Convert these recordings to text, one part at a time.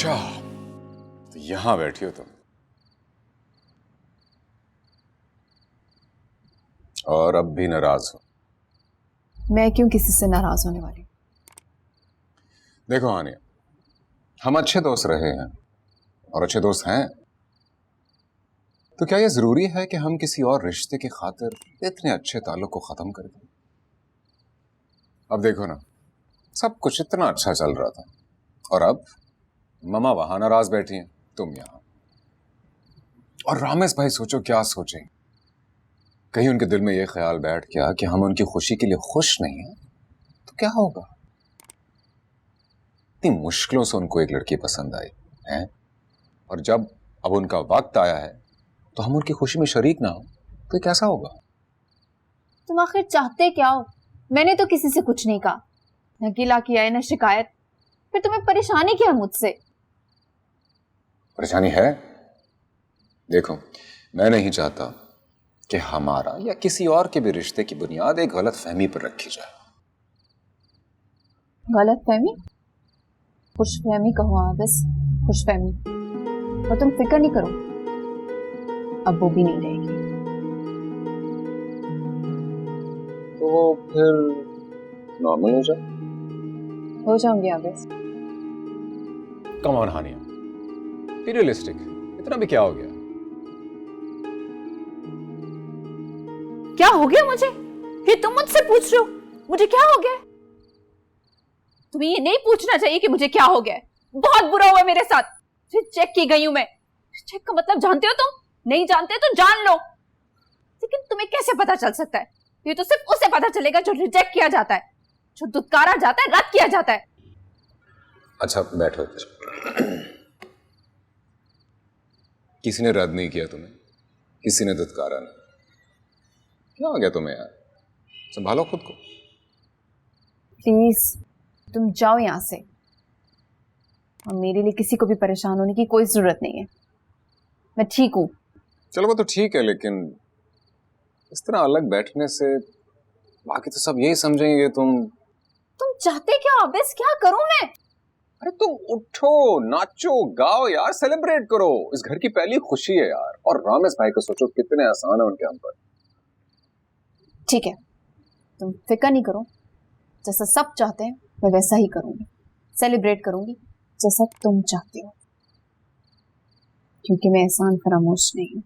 अच्छा, तो यहां बैठी हो तुम और अब भी नाराज हो। मैं क्यों किसी से नाराज होने वाली? देखो आनिया, हम अच्छे दोस्त रहे हैं और अच्छे दोस्त हैं, तो क्या यह जरूरी है कि हम किसी और रिश्ते की खातिर इतने अच्छे ताल्लुक को खत्म कर दें? अब देखो ना, सब कुछ इतना अच्छा चल रहा था और अब ममा वहां नाराज बैठी हैं, तुम यहां। और रामेश भाई सोचो क्या सोचें, कहीं उनके दिल में यह ख्याल बैठ गया कि हम उनकी खुशी के लिए खुश नहीं हैं, तो क्या होगा? इतनी मुश्किलों से उनको एक लड़की पसंद आई है, और जब अब उनका वक्त आया है तो हम उनकी खुशी में शरीक ना हो तो कैसा होगा? तुम आखिर चाहते क्या हो? मैंने तो किसी से कुछ नहीं कहा, न गिला किया है न शिकायत। फिर तुम्हें परेशानी क्या है मुझसे? परेशानी है? देखो, मैं नहीं चाहता कि हमारा या किसी और के भी रिश्ते की बुनियाद एक गलत फहमी पर रखी जाए। गलत फहमी? खुश फहमी कहो आबिस, खुश फहमी। और तुम फिक्र नहीं करो, अब वो भी नहीं रहेगी। तो फिर नॉर्मल हो जाए। हो जाऊंगी Abis. Come on Hania, be realistic, इतना भी क्या हो गया? क्या हो गया मुझे? ये तुम मुझसे पूछ रहे हो मुझे क्या हो गया? तुम्हें ये नहीं पूछना चाहिए कि मुझे क्या हो गया। बहुत बुरा हुआ मेरे साथ, चेक की गई हूं मैं। चेक का मतलब जानते हो तुम? नहीं जानते तो जान लो। लेकिन तुम्हें कैसे पता चल सकता है? ये तो सिर्फ उसे पता चलेगा जो रिजेक्ट किया जाता है, जो दुत्कारा जाता है, रद्द किया जाता है। अच्छा बैठो। किसी ने रद्द नहीं किया तुम्हें, किसी ने दुत्कारा नहीं। क्या हो गया तुम्हें यार? संभालो खुद को। प्लीज तुम जाओ यहां से, और मेरे लिए किसी को भी परेशान होने की कोई जरूरत नहीं है। मैं ठीक हूं। चलो वो तो ठीक है, लेकिन इस तरह अलग बैठने से बाकी तो सब यही समझेंगे तुम चाहते क्या अबेस? क्या करूं मैं? अरे तुम उठो, नाचो, गाओ यार, सेलिब्रेट करो। इस घर की पहली खुशी है यार। और रामेश भाई को सोचो कितने आसान है उनके हम पर। ठीक है, तुम फिक्र नहीं करो, जैसा सब चाहते हैं मैं वैसा ही करूंगी। सेलिब्रेट करूंगी जैसा तुम चाहते हो, क्योंकि मैं एहसान फरामोश नहीं हूं।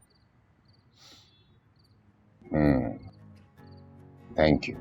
Thank you.